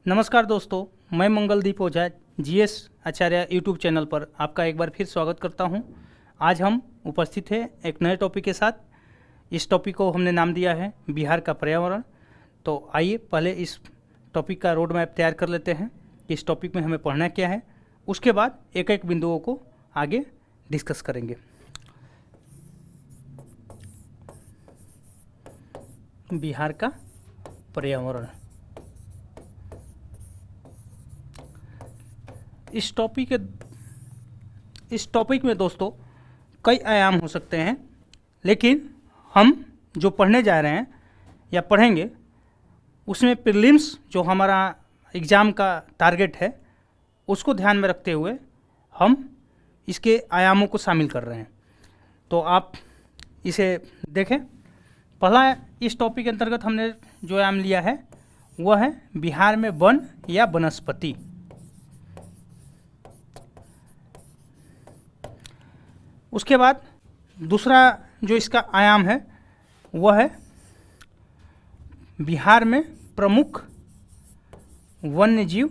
नमस्कार दोस्तों, मैं मंगलदीप ओझा जीएस आचार्य यूट्यूब चैनल पर आपका एक बार फिर स्वागत करता हूं। आज हम उपस्थित हैं एक नए टॉपिक के साथ। इस टॉपिक को हमने नाम दिया है बिहार का पर्यावरण। तो आइए पहले इस टॉपिक का रोड मैप तैयार कर लेते हैं कि इस टॉपिक में हमें पढ़ना क्या है। उसके बाद एक एक बिंदुओं को आगे डिस्कस करेंगे। बिहार का पर्यावरण, इस टॉपिक में दोस्तों कई आयाम हो सकते हैं, लेकिन हम जो पढ़ने जा रहे हैं या पढ़ेंगे उसमें प्रीलिम्स जो हमारा एग्ज़ाम का टारगेट है उसको ध्यान में रखते हुए हम इसके आयामों को शामिल कर रहे हैं। तो आप इसे देखें। पहला इस टॉपिक के अंतर्गत हमने जो आयाम लिया है वह है बिहार में वन या वनस्पति। उसके बाद दूसरा जो इसका आयाम है वह है बिहार में प्रमुख वन्य जीव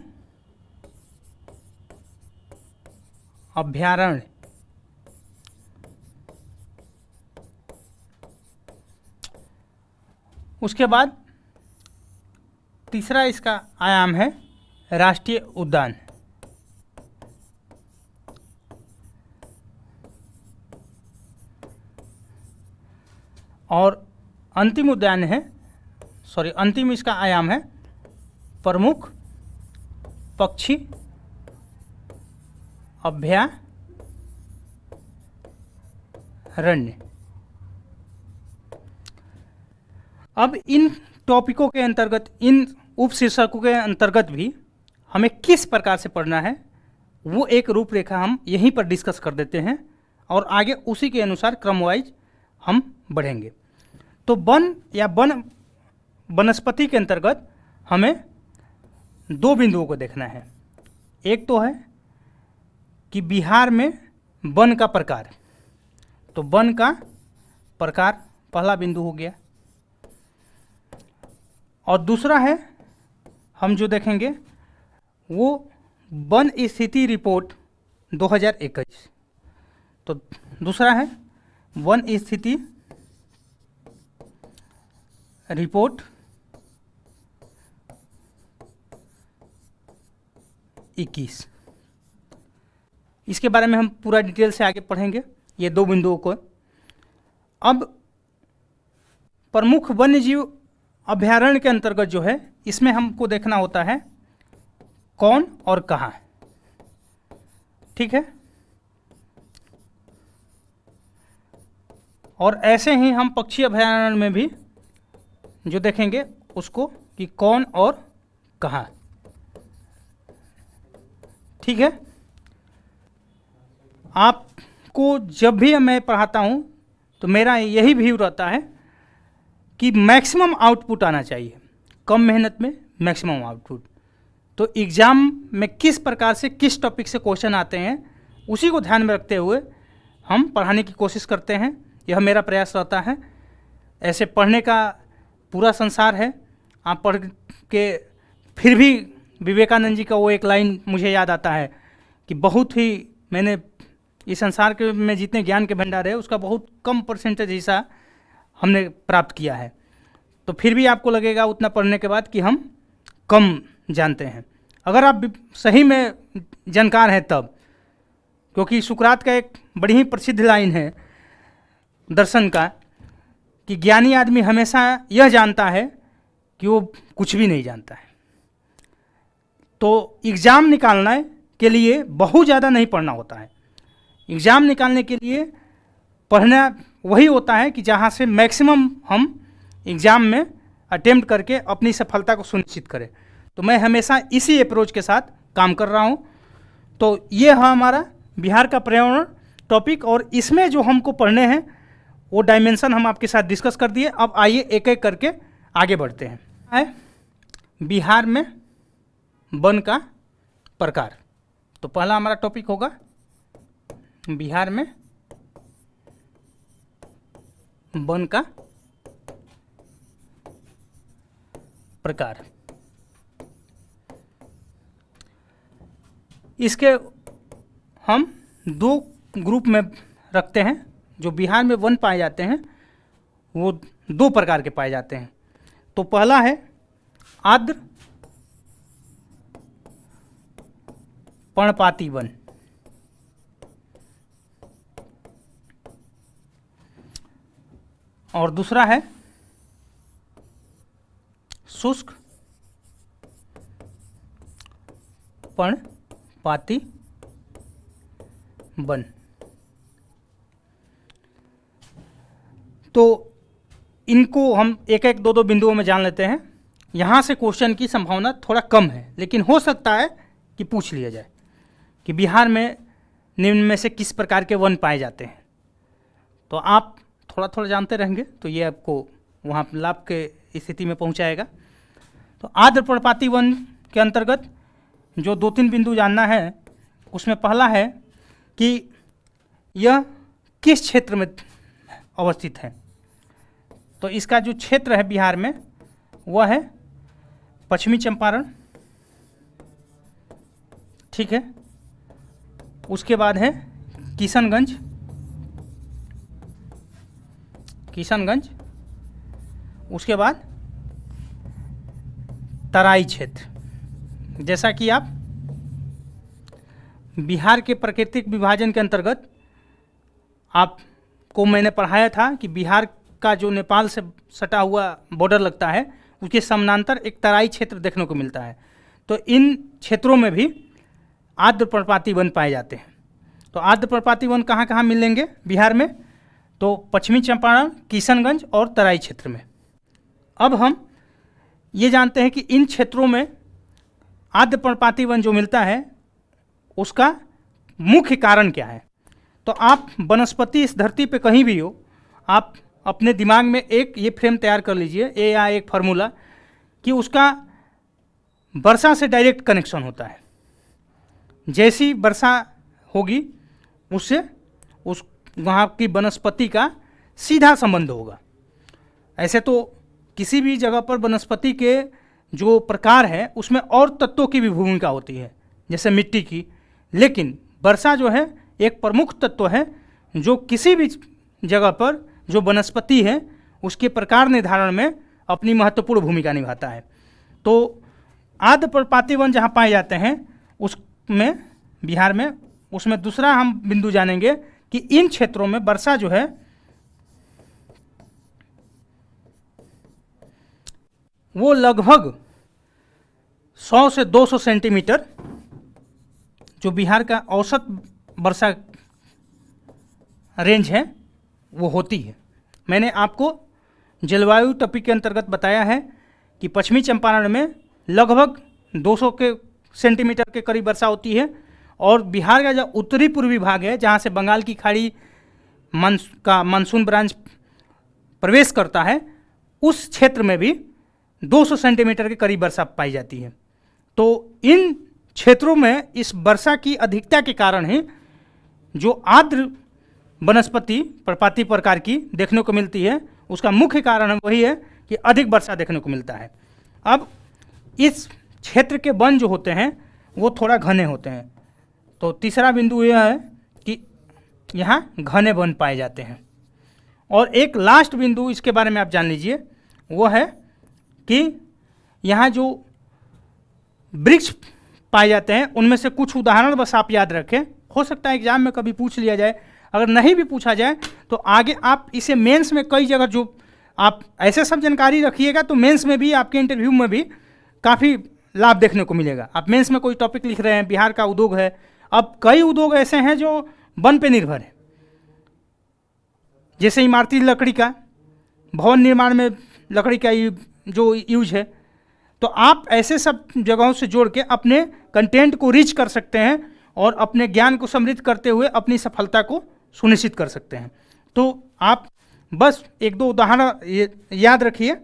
अभयारण्य। उसके बाद तीसरा इसका आयाम है राष्ट्रीय उद्यान। और अंतिम अंतिम इसका आयाम है प्रमुख पक्षी अभयारण्य। अब इन टॉपिकों के अंतर्गत, इन उपशीर्षकों के अंतर्गत भी हमें किस प्रकार से पढ़ना है वो एक रूपरेखा हम यहीं पर डिस्कस कर देते हैं और आगे उसी के अनुसार क्रम वाइज हम बढ़ेंगे। तो वन या वनस्पति के अंतर्गत हमें दो बिंदुओं को देखना है। एक तो है कि बिहार में वन का प्रकार, तो वन का प्रकार पहला बिंदु हो गया। और दूसरा है हम जो देखेंगे वो वन स्थिति रिपोर्ट 2021। तो दूसरा है वन स्थिति रिपोर्ट 21। इसके बारे में हम पूरा डिटेल से आगे पढ़ेंगे ये दो बिंदुओं को। अब प्रमुख वन्यजीव अभयारण्य के अंतर्गत जो है इसमें हमको देखना होता है कौन और कहाँ, ठीक है। और ऐसे ही हम पक्षी अभयारण्य में भी जो देखेंगे उसको कि कौन और कहाँ, ठीक है। आपको जब भी मैं पढ़ाता हूँ तो मेरा यही व्यू रहता है कि मैक्सिमम आउटपुट आना चाहिए, कम मेहनत में मैक्सिमम आउटपुट। तो एग्ज़ाम में किस प्रकार से किस टॉपिक से क्वेश्चन आते हैं उसी को ध्यान में रखते हुए हम पढ़ाने की कोशिश करते हैं। यह मेरा प्रयास रहता है। ऐसे पढ़ने का पूरा संसार है। आप पढ़ के फिर भी विवेकानंद जी का वो एक लाइन मुझे याद आता है कि बहुत ही मैंने इस संसार के में जितने ज्ञान के भंडार है उसका बहुत कम परसेंटेज हिस्सा हमने प्राप्त किया है। तो फिर भी आपको लगेगा उतना पढ़ने के बाद कि हम कम जानते हैं। अगर आप सही में जानकार हैं तब, क्योंकि सुकरात का एक बड़ी ही प्रसिद्ध लाइन है दर्शन का कि ज्ञानी आदमी हमेशा यह जानता है कि वो कुछ भी नहीं जानता है। तो एग्ज़ाम निकालने के लिए बहुत ज़्यादा नहीं पढ़ना होता है। एग्ज़ाम निकालने के लिए पढ़ना वही होता है कि जहाँ से मैक्सिमम हम एग्ज़ाम में अटेम्प्ट करके अपनी सफलता को सुनिश्चित करें। तो मैं हमेशा इसी अप्रोच के साथ काम कर रहा हूँ। तो ये है हमारा बिहार का पर्यावरण टॉपिक, और इसमें जो हमको पढ़ने हैं वो डायमेंशन हम आपके साथ डिस्कस कर दिए। अब आइए एक एक करके आगे बढ़ते हैं। बिहार में वन का प्रकार। तो पहला हमारा टॉपिक होगा बिहार में वन का प्रकार। इसके हम दो ग्रुप में रखते हैं। जो बिहार में वन पाए जाते हैं वो दो प्रकार के पाए जाते हैं। तो पहला है आर्द्र पर्णपाती वन, और दूसरा है शुष्क पर्णपाती वन। तो इनको हम एक एक दो दो बिंदुओं में जान लेते हैं। यहाँ से क्वेश्चन की संभावना थोड़ा कम है, लेकिन हो सकता है कि पूछ लिया जाए कि बिहार में निम्न में से किस प्रकार के वन पाए जाते हैं। तो आप थोड़ा थोड़ा जानते रहेंगे तो ये आपको वहाँ लाभ के स्थिति में पहुँचाएगा। तो आर्द्र पर्णपाती वन के अंतर्गत जो दो तीन बिंदु जानना है, उसमें पहला है कि यह किस क्षेत्र में अवस्थित है। तो इसका जो क्षेत्र है बिहार में वह है पश्चिमी चंपारण, ठीक है। उसके बाद है किशनगंज, उसके बाद तराई क्षेत्र। जैसा कि आप बिहार के प्राकृतिक विभाजन के अंतर्गत आपको मैंने पढ़ाया था कि बिहार का जो नेपाल से सटा हुआ बॉर्डर लगता है उसके समानांतर एक तराई क्षेत्र देखने को मिलता है। तो इन क्षेत्रों में भी आर्द्र पर्णपाती वन पाए जाते हैं। तो आर्द्र पर्णपाती वन कहाँ कहाँ मिलेंगे बिहार में? तो पश्चिमी चंपारण, किशनगंज और तराई क्षेत्र में। अब हम ये जानते हैं कि इन क्षेत्रों में आर्द्र पर्णपाती वन जो मिलता है उसका मुख्य कारण क्या है। तो आप वनस्पति इस धरती पे कहीं भी हो, आप अपने दिमाग में एक ये फ्रेम तैयार कर लीजिए, ये या एक फार्मूला कि उसका वर्षा से डायरेक्ट कनेक्शन होता है। जैसी वर्षा होगी उससे उस वहाँ की वनस्पति का सीधा संबंध होगा। ऐसे तो किसी भी जगह पर वनस्पति के जो प्रकार है उसमें और तत्वों की भी भूमिका होती है, जैसे मिट्टी की, लेकिन वर्षा जो है एक प्रमुख तत्व है जो किसी भी जगह पर जो वनस्पति है उसके प्रकार निर्धारण में अपनी महत्वपूर्ण भूमिका निभाता है। तो आर्द्र पर्णपाती वन जहाँ पाए जाते हैं उसमें बिहार में, उसमें दूसरा हम बिंदु जानेंगे कि इन क्षेत्रों में वर्षा जो है वो लगभग 100 से 200 सेंटीमीटर जो बिहार का औसत वर्षा रेंज है वो होती है। मैंने आपको जलवायु टॉपिक के अंतर्गत बताया है कि पश्चिमी चंपारण में लगभग 200 के सेंटीमीटर के करीब वर्षा होती है, और बिहार का जो उत्तरी पूर्वी भाग है जहाँ से बंगाल की खाड़ी का मानसून ब्रांच प्रवेश करता है उस क्षेत्र में भी 200 सेंटीमीटर के करीब वर्षा पाई जाती है। तो इन क्षेत्रों में इस वर्षा की अधिकता के कारण ही जो आर्द्र वनस्पति पर्णपाती प्रकार की देखने को मिलती है उसका मुख्य कारण वही है कि अधिक वर्षा देखने को मिलता है। अब इस क्षेत्र के वन जो होते हैं वो थोड़ा घने होते हैं। तो तीसरा बिंदु यह है कि यहाँ घने वन पाए जाते हैं। और एक लास्ट बिंदु इसके बारे में आप जान लीजिए, वो है कि यहाँ जो वृक्ष पाए जाते हैं उनमें से कुछ उदाहरण बस आप याद रखें। हो सकता है एग्जाम में कभी पूछ लिया जाए, अगर नहीं भी पूछा जाए तो आगे आप इसे मेंस में कई जगह जो आप ऐसे सब जानकारी रखिएगा तो मेंस में भी, आपके इंटरव्यू में भी काफ़ी लाभ देखने को मिलेगा। आप मेंस में कोई टॉपिक लिख रहे हैं, बिहार का उद्योग है, अब कई उद्योग ऐसे हैं जो वन पे निर्भर है, जैसे इमारती लकड़ी का, भवन निर्माण में लकड़ी का जो यूज है। तो आप ऐसे सब जगहों से जोड़ के अपने कंटेंट को रीच कर सकते हैं और अपने ज्ञान को समृद्ध करते हुए अपनी सफलता को सुनिश्चित कर सकते हैं। तो आप बस एक दो उदाहरण याद रखिए।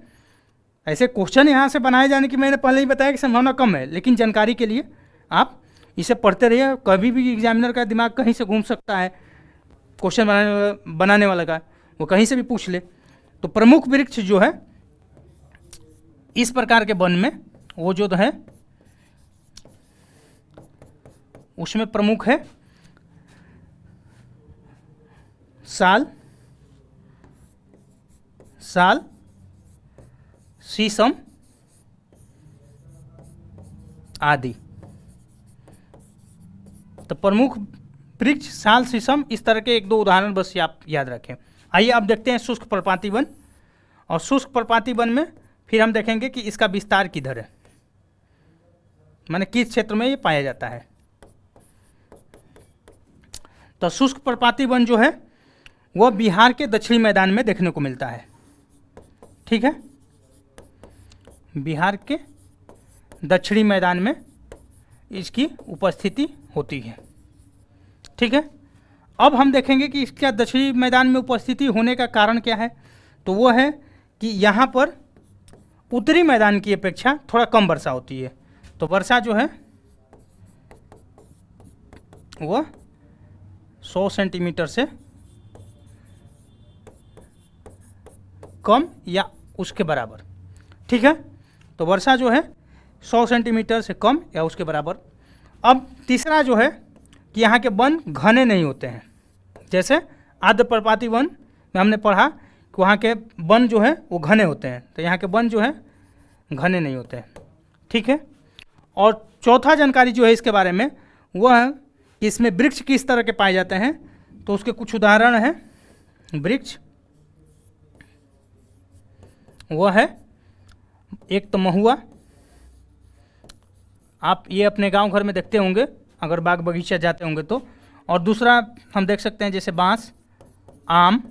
ऐसे क्वेश्चन यहाँ से बनाए जाने की मैंने पहले ही बताया कि संभावना कम है, लेकिन जानकारी के लिए आप इसे पढ़ते रहिए। कभी भी एग्जामिनर का दिमाग कहीं से घूम सकता है, क्वेश्चन बनाने वाला का वो कहीं से भी पूछ ले। तो प्रमुख वृक्ष जो है इस प्रकार के वन में वो जो है उसमें प्रमुख है साल, शीशम आदि। तो प्रमुख वृक्ष साल, शीशम, इस तरह के 1-2 उदाहरण बस आप याद रखें। आइए अब देखते हैं शुष्क पर्णपाती वन। और शुष्क पर्णपाती वन में फिर हम देखेंगे कि इसका विस्तार किधर है, माने किस क्षेत्र में ये पाया जाता है। तो शुष्क पर्णपाती वन जो है वह बिहार के दक्षिणी मैदान में देखने को मिलता है। ठीक है, बिहार के दक्षिणी मैदान में इसकी उपस्थिति होती है। ठीक है, अब हम देखेंगे कि इसका दक्षिणी मैदान में उपस्थिति होने का कारण क्या है। तो वो है कि यहाँ पर उत्तरी मैदान की अपेक्षा थोड़ा कम वर्षा होती है। तो वर्षा जो है वह 100 सेंटीमीटर से कम या उसके बराबर। ठीक है, तो वर्षा जो है 100 सेंटीमीटर से कम या उसके बराबर। अब तीसरा जो है कि यहाँ के वन घने नहीं होते हैं। जैसे आर्द्र पर्णपाती वन में हमने पढ़ा कि वहाँ के वन जो है वो घने होते हैं, तो यहाँ के वन जो है घने नहीं होते हैं। ठीक है, और चौथा जानकारी जो है इसके बारे में वह है कि इसमें वृक्ष किस तरह के पाए जाते हैं। तो उसके कुछ उदाहरण हैं वृक्ष। वह है एक तो महुआ, आप ये अपने गांव घर में देखते होंगे अगर बाग बगीचा जाते होंगे तो। और दूसरा हम देख सकते हैं जैसे बांस, आम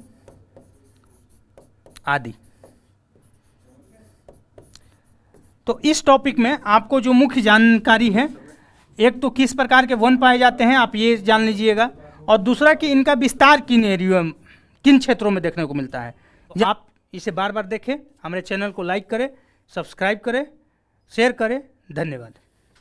आदि। तो इस टॉपिक में आपको जो मुख्य जानकारी है, एक तो किस प्रकार के वन पाए जाते हैं आप ये जान लीजिएगा, और दूसरा कि इनका विस्तार किन एरिया, किन क्षेत्रों में देखने को मिलता है। तो आप इसे बार बार देखें, हमारे चैनल को लाइक करें, सब्सक्राइब करें, शेयर करें। धन्यवाद।